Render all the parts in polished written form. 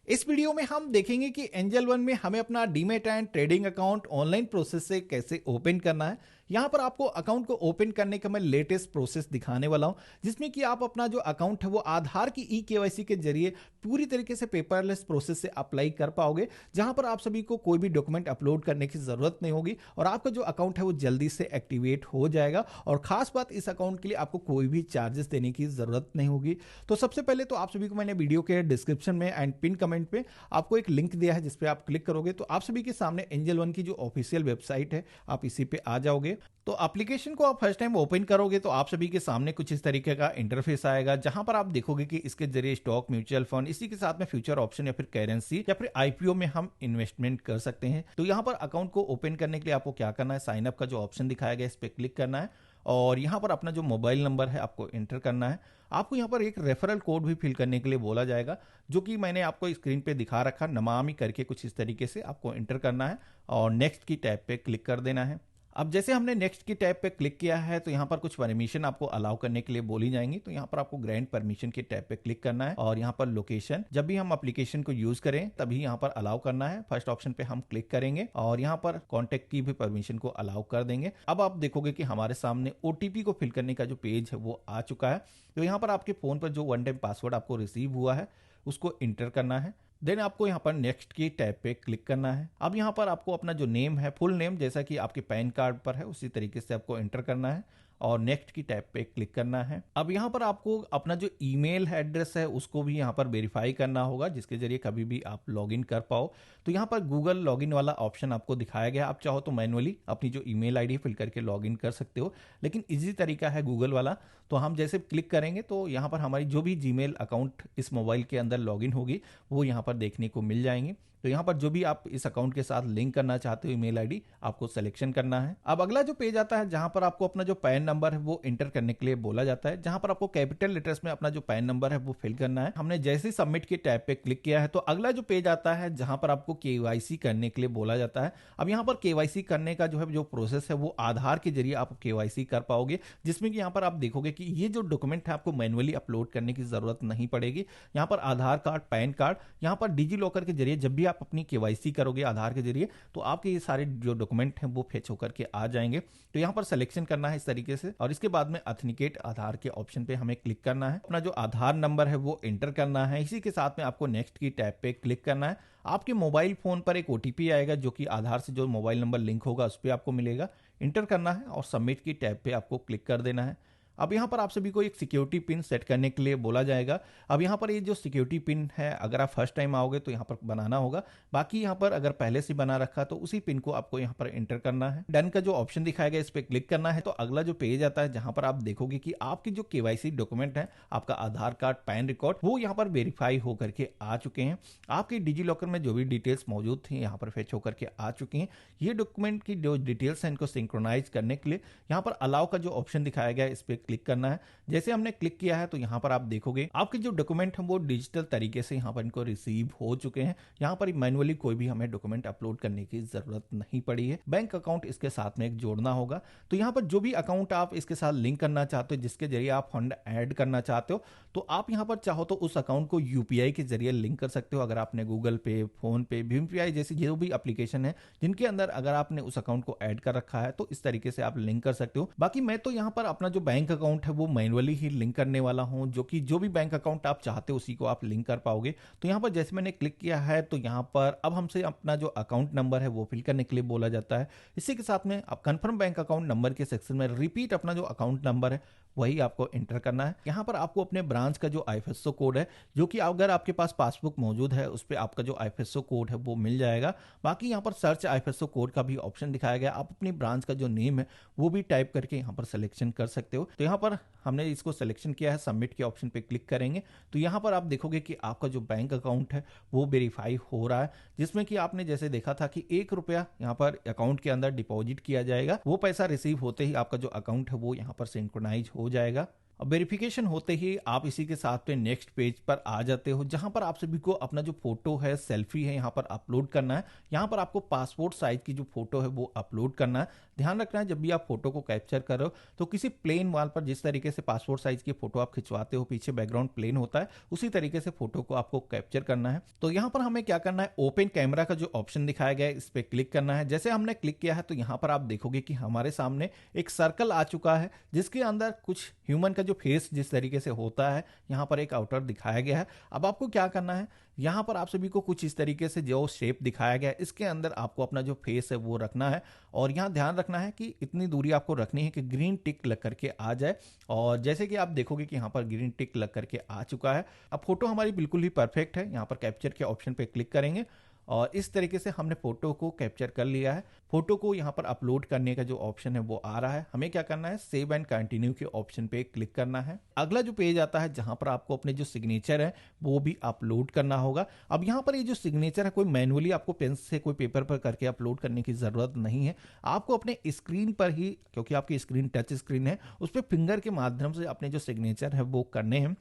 इस वीडियो में हम देखेंगे कि एंजल वन में हमें अपना demat and trading account online process से कैसे ओपन करना है। यहाँ पर आपको अकाउंट को ओपन करने का मैं लेटेस्ट प्रोसेस दिखाने वाला हूँ, जिसमें कि आप अपना जो अकाउंट है वो आधार की ई-केवाईसी के जरिए पूरी तरीके से पेपरलेस प्रोसेस से अप्लाई कर पाओगे, जहां पर आप सभी को कोई भी डॉक्यूमेंट अपलोड करने की जरूरत नहीं होगी और आपका जो अकाउंट है वो जल्दी से एक्टिवेट हो जाएगा। और खास बात, इस अकाउंट के लिए आपको कोई भी चार्जेस देने की जरूरत नहीं होगी। तो सबसे पहले तो आप सभी को मैंने वीडियो के डिस्क्रिप्शन में एंड पिन कमेंट पे आपको एक लिंक दिया है, जिस पे आप क्लिक करोगे तो आप सभी के सामने एंजल वन की जो ऑफिशियल वेबसाइट है आप इसी पे आ जाओगे। तो एप्लीकेशन को आप फर्स्ट टाइम ओपन करोगे तो आप सभी के सामने कुछ इस तरीके का इंटरफेस आएगा, जहां पर आप देखोगे कि इसके जरिए स्टॉक, म्यूचुअल फंड, इसी के साथ में फ्यूचर ऑप्शन या फिर करेंसी या फिर आईपीओ में हम इन्वेस्टमेंट कर सकते हैं। तो यहाँ पर अकाउंट को ओपन करने के लिए आपको क्या करना है, साइन अप का जो ऑप्शन दिखाया गया है इस पर क्लिक करना है और यहाँ पर अपना जो मोबाइल नंबर है आपको एंटर करना है। आपको यहाँ पर एक रेफरल कोड भी फिल करने के लिए बोला जाएगा, जो कि मैंने आपको स्क्रीन पे दिखा रखा, नमामि करके कुछ इस तरीके से आपको एंटर करना है और नेक्स्ट की टैब पे क्लिक कर देना है। अब जैसे हमने नेक्स्ट की टैब पे क्लिक किया है तो यहाँ पर कुछ परमिशन आपको अलाउ करने के लिए बोली जाएंगी। तो यहाँ पर आपको ग्रैंड परमिशन की टैब पे क्लिक करना है और यहाँ पर लोकेशन, जब भी हम एप्लीकेशन को यूज करें तभी यहाँ पर अलाउ करना है। फर्स्ट ऑप्शन पे हम क्लिक करेंगे और यहाँ पर कॉन्टेक्ट की भी परमिशन को अलाउ कर देंगे। अब आप देखोगे कि हमारे सामने ओटीपी को फिल करने का जो पेज है वो आ चुका है। तो यहाँ पर आपके फोन पर जो वन टाइम पासवर्ड आपको रिसीव हुआ है उसको इंटर करना है। देन आपको यहाँ पर नेक्स्ट की टैब पे क्लिक करना है। अब यहाँ पर आपको अपना जो नेम है, फुल नेम जैसा कि आपके पैन कार्ड पर है उसी तरीके से आपको एंटर करना है और नेक्स्ट की टैब पे क्लिक करना है। अब यहाँ पर आपको अपना जो ईमेल एड्रेस है उसको भी यहाँ पर वेरीफाई करना होगा, जिसके जरिए कभी भी आप लॉगिन कर पाओ। तो यहाँ पर गूगल लॉगिन वाला ऑप्शन आपको दिखाया गया। आप चाहो तो मैनुअली अपनी जो ईमेल आईडी फिल करके लॉगिन कर सकते हो, लेकिन इजी तरीका है गूगल वाला। तो हम जैसे क्लिक करेंगे तो यहाँ पर हमारी जो भी जीमेल अकाउंट इस मोबाइल के अंदर लॉगिन होगी वो यहाँ पर देखने को मिल जाएंगी। तो यहाँ पर जो भी आप इस अकाउंट के साथ लिंक करना चाहते हो ईमेल आईडी आपको सिलेक्शन करना है। अब अगला जो पेज आता है जहां पर आपको अपना जो पैन नंबर है वो एंटर करने के लिए बोला जाता है, जहां पर आपको कैपिटल लेटर्स में अपना जो पैन नंबर है वो फिल करना है। हमने जैसे ही सबमिट के टैब पे क्लिक किया है तो अगला जो पेज आता है जहां पर आपको केवाईसी करने के लिए बोला जाता है। अब यहाँ पर केवाईसी करने का जो है जो प्रोसेस है वो आधार के जरिए आप केवाईसी कर पाओगे, जिसमें कि यहाँ पर आप देखोगे कि ये जो डॉक्यूमेंट है आपको मैनुअली अपलोड करने की जरूरत नहीं पड़ेगी। यहाँ पर आधार कार्ड, पैन कार्ड, यहाँ पर डिजी लॉकर के जरिए जब भी आप अपनी केवाईसी करोगे आधार के जरिए तो आपके ये सारे जो डॉक्यूमेंट हैं वो फेच होकर के आ जाएंगे। तो यहाँ पर सिलेक्शन करना है इस तरीके से और इसके बाद में ऑथेंटिकेट आधार के ऑप्शन पे हमें क्लिक करना है। अपना जो आधार नंबर है वो एंटर करना है। इसी के साथ में आपको नेक्स्ट की टैब पे क्लिक करना है। आपके मोबाइल फोन पर एक ओटीपी आएगा जो कि आधार से जो मोबाइल नंबर लिंक होगा उस पर आपको मिलेगा। इंटर करना है और सबमिट की टैब पे आपको क्लिक कर देना है। अब यहाँ पर आप सभी को एक सिक्योरिटी पिन सेट करने के लिए बोला जाएगा। अब यहाँ पर ये जो सिक्योरिटी पिन है अगर आप फर्स्ट टाइम आओगे तो यहाँ पर बनाना होगा, बाकी यहाँ पर अगर पहले से बना रखा तो उसी पिन को आपको यहाँ पर एंटर करना है। डन का जो ऑप्शन दिखाया गया इस पर क्लिक करना है। तो अगला जो पेज आता है जहाँ पर आप देखोगे कि आपकी जो केवाईसी डॉक्यूमेंट है, आपका आधार कार्ड, पैन रिकॉर्ड, वो यहाँ पर वेरीफाई होकर के आ चुके हैं। आपके डिजी लॉकर में जो भी डिटेल्स मौजूद थी यहाँ पर फेच होकर के आ चुकी हैं। ये डॉक्यूमेंट की जो डिटेल्स हैं इनको सिंक्रोनाइज करने के लिए यहाँ पर अलाउ का जो ऑप्शन दिखाया गया है इस पर क्लिक करना है। जैसे हमने क्लिक किया है तो यहाँ पर आप देखोगे आपके जो डॉक्यूमेंट हैं वो डिजिटल तरीके से यहाँ पर इनको रिसीव हो चुके हैं। यहाँ पर मैनुअली कोई भी हमें डॉक्यूमेंट अपलोड करने की जरूरत नहीं पड़ी है। बैंक अकाउंट इसके साथ में एक जोड़ना होगा। तो यहाँ पर जो भी अकाउंट आप इसके साथ लिंक करना चाहते हो, जिसके जरिए आप फंड ऐड करना चाहते हो, तो आप यहाँ पर चाहो तो उस अकाउंट को यूपीआई के जरिए लिंक कर सकते हो। अगर आपने गूगल पे, फोन पे, भीम यूपीआई जैसी जो भी एप्लीकेशन है जिनके अंदर अगर आपने उस अकाउंट को ऐड कर रखा है तो इस तरीके से आप लिंक कर सकते हो। बाकी मैं तो यहाँ पर अपना जो बैंक अकाउंट है वो मैनुअली ही लिंक करने वाला हूं, जो कि जो भी बैंक अकाउंट आप चाहते हो उसी को आप लिंक कर पाओगे। तो यहाँ पर जैसे मैंने क्लिक किया है तो यहाँ पर अब हमसे अपना जो अकाउंट नंबर है वो फिल करने के लिए बोला जाता है। इसी के साथ में आप कंफर्म बैंक अकाउंट नंबर के सेक्शन में रिपीट अपना जो अकाउंट नंबर है वही आपको एंटर करना है। यहाँ पर आपको अपने ब्रांच का जो आईएफएससी कोड है, जो कि अगर आपके पास पासबुक मौजूद है उस पर आपका जो आईएफएससी कोड है वो मिल जाएगा। बाकी यहाँ पर सर्च आईएफएससी कोड का भी ऑप्शन दिखाया गया। आप अपनी ब्रांच का जो नेम है वो भी टाइप करके यहाँ पर सिलेक्शन कर सकते हो। तो यहाँ पर हमने इसको सिलेक्शन किया है, सबमिट के ऑप्शन पे क्लिक करेंगे तो यहाँ पर आप देखोगे कि आपका जो बैंक अकाउंट है वो वेरीफाई हो रहा है, जिसमें कि आपने जैसे देखा था कि ₹1 यहाँ पर अकाउंट के अंदर डिपॉजिट किया जाएगा। वो पैसा रिसीव होते ही आपका जो अकाउंट है वो यहाँ पर सिंक्रोनाइज हो जाएगा अब वेरिफिकेशन होते ही आप इसी के साथ में नेक्स्ट पेज पर आ जाते हो, जहां पर आप सभी को अपना जो फोटो है, सेल्फी है, यहाँ पर अपलोड करना है। यहाँ पर आपको पासपोर्ट साइज की जो फोटो है वो अपलोड करना है। ध्यान रखना है जब भी आप फोटो को कैप्चर कर रहे हो तो किसी प्लेन वॉल पर जिस तरीके से पासपोर्ट साइज की फोटो आप खिंचवाते हो, पीछे बैकग्राउंड प्लेन होता है, उसी तरीके से फोटो को आपको कैप्चर करना है। तो यहाँ पर हमें क्या करना है, ओपन कैमरा का जो ऑप्शन दिखाया गया है इस पर क्लिक करना है। जैसे हमने क्लिक किया है तो यहाँ पर आप देखोगे कि हमारे सामने एक सर्कल आ चुका है, जिसके अंदर कुछ ह्यूमन का जो फेस जिस तरीके से होता है यहाँ पर एक आउटर दिखाया गया है। अब आपको क्या करना है, यहाँ पर आप सभी को कुछ इस तरीके से जो शेप दिखाया गया है इसके अंदर आपको अपना जो फेस है वो रखना है। और यहाँ ध्यान रखना है कि इतनी दूरी आपको रखनी है कि ग्रीन टिक लग करके आ जाए। और जैसे कि आप देखोगे कि यहाँ पर ग्रीन टिक लग करके आ चुका है। अब फोटो हमारी बिल्कुल ही परफेक्ट है। यहाँ पर कैप्चर के ऑप्शन पे क्लिक करेंगे और इस तरीके से हमने फोटो को कैप्चर कर लिया है। फोटो को यहाँ पर अपलोड करने का जो ऑप्शन है वो आ रहा है। हमें क्या करना है, सेव एंड कंटिन्यू के ऑप्शन पे क्लिक करना है। अगला जो पेज आता है जहां पर आपको अपने जो सिग्नेचर है वो भी अपलोड करना होगा। अब यहाँ पर ये जो सिग्नेचर है कोई मैनुअली आपको पेन से कोई पेपर पर करके अपलोड करने की जरूरत नहीं है। आपको अपने स्क्रीन पर ही, क्योंकि आपकी स्क्रीन टच स्क्रीन है, उस पर फिंगर के माध्यम से अपने जो सिग्नेचर है वो करने हैं।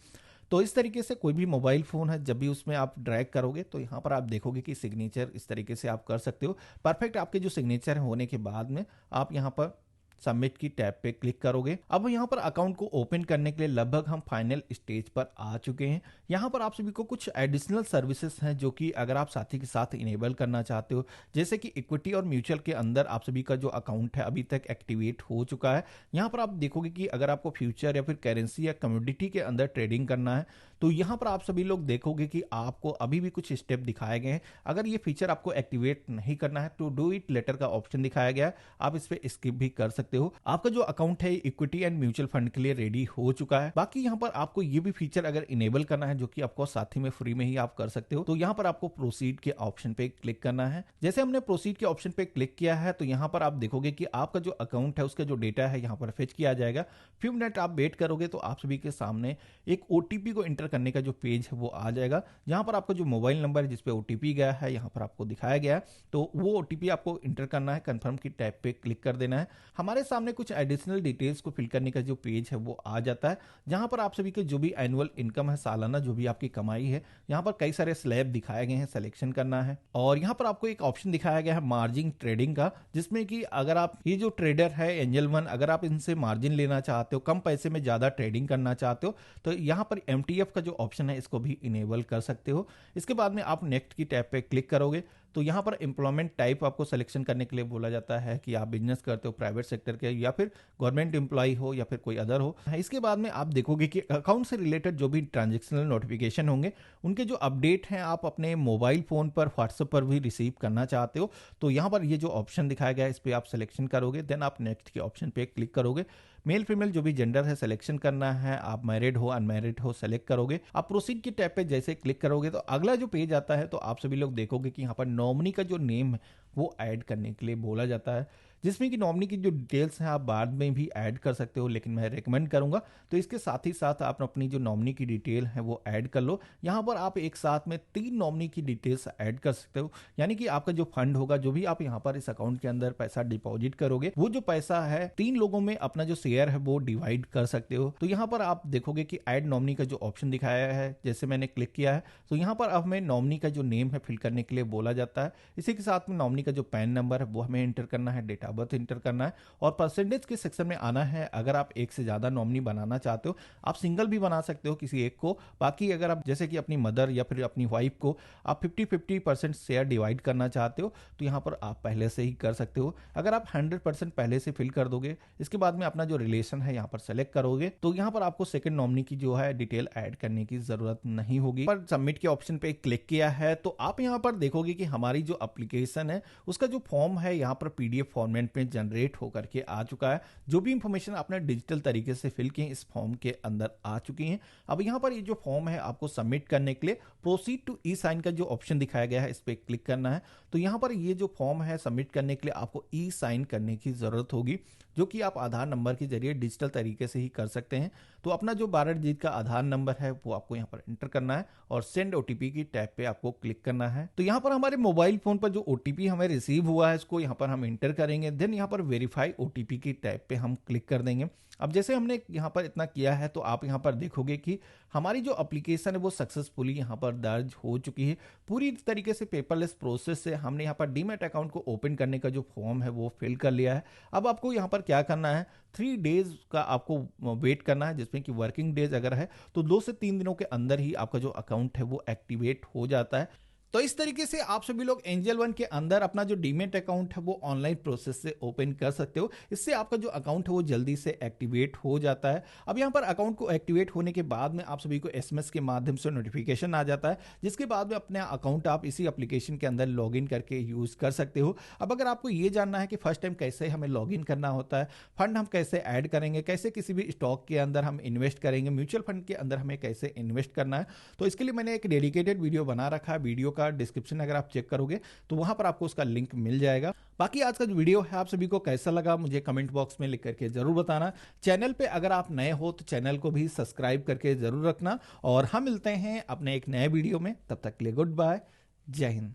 तो इस तरीके से कोई भी मोबाइल फोन है जब भी उसमें आप ड्रैग करोगे तो यहाँ पर आप देखोगे कि सिग्नेचर इस तरीके से आप कर सकते हो। परफेक्ट आपके जो सिग्नेचर होने के बाद में आप यहाँ पर सबमिट की टैब पे क्लिक करोगे। अब यहाँ पर अकाउंट को ओपन करने के लिए लगभग हम फाइनल स्टेज पर आ चुके हैं। यहाँ पर आप सभी को कुछ एडिशनल सर्विसेज हैं जो कि अगर आप साथी के साथ इनेबल करना चाहते हो, जैसे कि इक्विटी और म्यूचुअल के अंदर आप सभी का जो अकाउंट है अभी तक एक्टिवेट हो चुका है। यहाँ पर आप देखोगे कि अगर आपको फ्यूचर या फिर करेंसी या कम्योडिटी के अंदर ट्रेडिंग करना है तो यहाँ पर आप सभी लोग देखोगे कि आपको अभी भी कुछ स्टेप दिखाए गए हैं। अगर ये फीचर आपको एक्टिवेट नहीं करना है तो डू इट लेटर का ऑप्शन दिखाया गया है, आप इस पे स्किप भी कर सकते हो। आपका जो अकाउंट है इक्विटी एंड म्यूचुअल फंड के लिए रेडी हो चुका है। बाकी यहाँ पर आपको ये भी फीचर अगर इनेबल करना है जो कि आपको साथी में फ्री में ही आप कर सकते हो, तो यहाँ पर आपको प्रोसीड के ऑप्शन पे क्लिक करना है। जैसे हमने प्रोसीड के ऑप्शन पे क्लिक किया है तो यहाँ पर आप देखोगे कि आपका जो अकाउंट है उसका जो डेटा है यहाँ पर फेच किया जाएगा। फ्यू मिनट आप वेट करोगे तो आप सभी के सामने एक ओटीपी को एंटर करने का जो पेज है वो आ जाएगा, जहां पर आपका जो मोबाइल नंबर है जिसपे ओटीपी गया है यहाँ पर आपको दिखाया गया है। तो वो ओटीपी आपको एंटर करना है, कंफर्म की टैब पे क्लिक कर देना है। हमारे सामने कुछ एडिशनल डिटेल्स को फिल करने का जो पेज है वो आ जाता है, जहां पर आप सभी के जो भी एनुअल इनकम है, सालाना जो भी आपकी कमाई है, यहाँ पर कई सारे स्लैब दिखाए गए हैं, सिलेक्शन करना है। और यहाँ पर आपको एक ऑप्शन दिखाया गया है मार्जिन ट्रेडिंग का, जिसमें कि अगर आप ये जो ट्रेडर है एंजल वन, अगर आप इनसे मार्जिन लेना चाहते हो, कम पैसे में ज्यादा ट्रेडिंग करना चाहते हो, तो यहाँ पर एमटीएफ का जो ऑप्शन है इसको भी इनेबल कर सकते हो। इसके बाद में आप नेक्स्ट की टैब पे क्लिक करोगे तो यहाँ पर एम्प्लॉयमेंट टाइप आपको सिलेक्शन करने के लिए बोला जाता है कि आप बिजनेस करते हो प्राइवेट सेक्टर के, या फिर गवर्नमेंट एम्प्लॉय हो, या फिर कोई अदर हो। इसके बाद में आप देखोगे कि अकाउंट से रिलेटेड जो भी ट्रांजेक्शनल नोटिफिकेशन होंगे उनके जो अपडेट हैं आप अपने मोबाइल फोन पर, व्हाट्सएप पर भी रिसीव करना चाहते हो, तो यहाँ पर ये जो ऑप्शन दिखाया गया है इस पर आप सिलेक्शन करोगे। देन आप नेक्स्ट के ऑप्शन पे क्लिक करोगे। मेल फीमेल जो भी जेंडर है सिलेक्शन करना है, आप मैरिड हो अनमैरिड हो सेलेक्ट करोगे। आप प्रोसीड की टैब पे जैसे क्लिक करोगे तो अगला जो पेज आता है तो आप सभी लोग देखोगे कि यहाँ पर नॉमिनी का जो नेम है वो ऐड करने के लिए बोला जाता है, जिसमें कि नॉमिनी की जो डिटेल्स हैं आप बाद में भी ऐड कर सकते हो, लेकिन मैं रेकमेंड करूंगा तो इसके साथ ही साथ आप अपनी जो नॉमिनी की डिटेल है वो ऐड कर लो। यहाँ पर आप एक साथ में 3 नॉमिनी की डिटेल्स ऐड कर सकते हो, यानी कि आपका जो फंड होगा, जो भी आप यहाँ पर इस अकाउंट के अंदर पैसा डिपॉजिट करोगे, वो जो पैसा है 3 लोगों में अपना जो शेयर है वो डिवाइड कर सकते हो। तो यहाँ पर आप देखोगे कि ऐड नॉमिनी का जो ऑप्शन दिखाया है, जैसे मैंने क्लिक किया है तो यहाँ पर अब हमें नॉमिनी का जो नेम है फिल करने के लिए बोला जाता है। इसी के साथ में नॉमिनी का जो पैन नंबर है वो हमें एंटर करना है, डेट ऑफ बर्थ एंटर करना है और परसेंटेज के सेक्शन में आना है। अगर आप एक से ज्यादा नॉमिनी बनाना चाहते हो, आप सिंगल भी बना सकते हो किसी एक को। बाकी अगर आप जैसे कि अपनी मदर या फिर अपनी वाइफ को आप 50-50% शेयर डिवाइड करना चाहते हो तो यहाँ पर आप पहले से ही कर सकते हो। अगर आप 100% पहले से फिल कर दोगे, इसके बाद में अपना जो रिलेशन है यहाँ पर सेलेक्ट करोगे तो यहाँ पर आपको सेकंड नॉमिनी की जो है डिटेल ऐड करने की जरूरत नहीं होगी। पर सबमिट के ऑप्शन पे क्लिक किया है तो आप यहाँ पर देखोगे कि हमारी जो एप्लीकेशन है उसका जो फॉर्म है यहाँ पर पीडीएफ फॉर्मेट में जनरेट होकर के आ चुका है। जो भी इंफॉर्मेशन आपने डिजिटल तरीके से फिल की इस फॉर्म के अंदर आ चुकी हैं। अब यहाँ पर ये जो फॉर्म है आपको सबमिट करने के लिए प्रोसीड टू ई साइन का जो ऑप्शन दिखाया गया है इस पे क्लिक करना है। तो यहाँ पर ये जो फॉर्म है सबमिट करने के लिए आपको ई साइन करने की जरूरत होगी, जो कि आप आधार नंबर के जरिए डिजिटल तरीके से ही कर सकते हैं। तो अपना जो 12 डिजिट का आधार नंबर है वो आपको यहाँ पर एंटर करना है और सेंड ओटीपी की टैब पे आपको क्लिक करना है। तो यहाँ पर हमारे मोबाइल फोन पर जो ओटीपी हमें रिसीव हुआ है इसको यहाँ पर हम एंटर करेंगे। देंगे, देन यहाँ पर वेरीफाई ओटीपी की टैब पे हम क्लिक कर देंगे। अब जैसे हमने यहाँ पर इतना किया है तो आप यहाँ पर देखोगे कि हमारी जो एप्लीकेशन है वो सक्सेसफुली यहाँ पर दर्ज हो चुकी है। पूरी तरीके से पेपरलेस प्रोसेस से हमने यहाँ पर डीमैट अकाउंट को ओपन करने का जो फॉर्म है वो फिल कर लिया है। अब आपको यहाँ पर क्या करना है, 3 डेज का आपको वेट करना है, जिसमें कि वर्किंग डेज अगर है तो 2 से 3 दिनों के अंदर ही आपका जो अकाउंट है वो एक्टिवेट हो जाता है। तो इस तरीके से आप सभी लोग एंजल वन के अंदर अपना जो डीमेट अकाउंट है वो ऑनलाइन प्रोसेस से ओपन कर सकते हो। इससे आपका जो अकाउंट है वो जल्दी से एक्टिवेट हो जाता है। अब यहाँ पर अकाउंट को एक्टिवेट होने के बाद में आप सभी को एसएमएस के माध्यम से नोटिफिकेशन आ जाता है, जिसके बाद में अपना अकाउंट आप इसी एप्लीकेशन के अंदर लॉगिन करके यूज कर सकते हो। अब अगर आपको ये जानना है कि फर्स्ट टाइम कैसे हमें लॉगिन करना होता है, फंड हम कैसे ऐड करेंगे, कैसे किसी भी स्टॉक के अंदर हम इन्वेस्ट करेंगे, म्यूचुअल फंड के अंदर हमें कैसे इन्वेस्ट करना है, तो इसके लिए मैंने एक डेडिकेटेड वीडियो बना रखा है। वीडियो का डिस्क्रिप्शन अगर आप चेक करोगे तो वहां पर आपको उसका लिंक मिल जाएगा। बाकी आज का जो वीडियो है आप सभी को कैसा लगा मुझे कमेंट बॉक्स में लिख करके जरूर बताना। चैनल पे अगर आप नए हो तो चैनल को भी सब्सक्राइब करके जरूर रखना, और हम मिलते हैं अपने एक नए वीडियो में। तब तक के लिए गुड बाय, जय हिंद।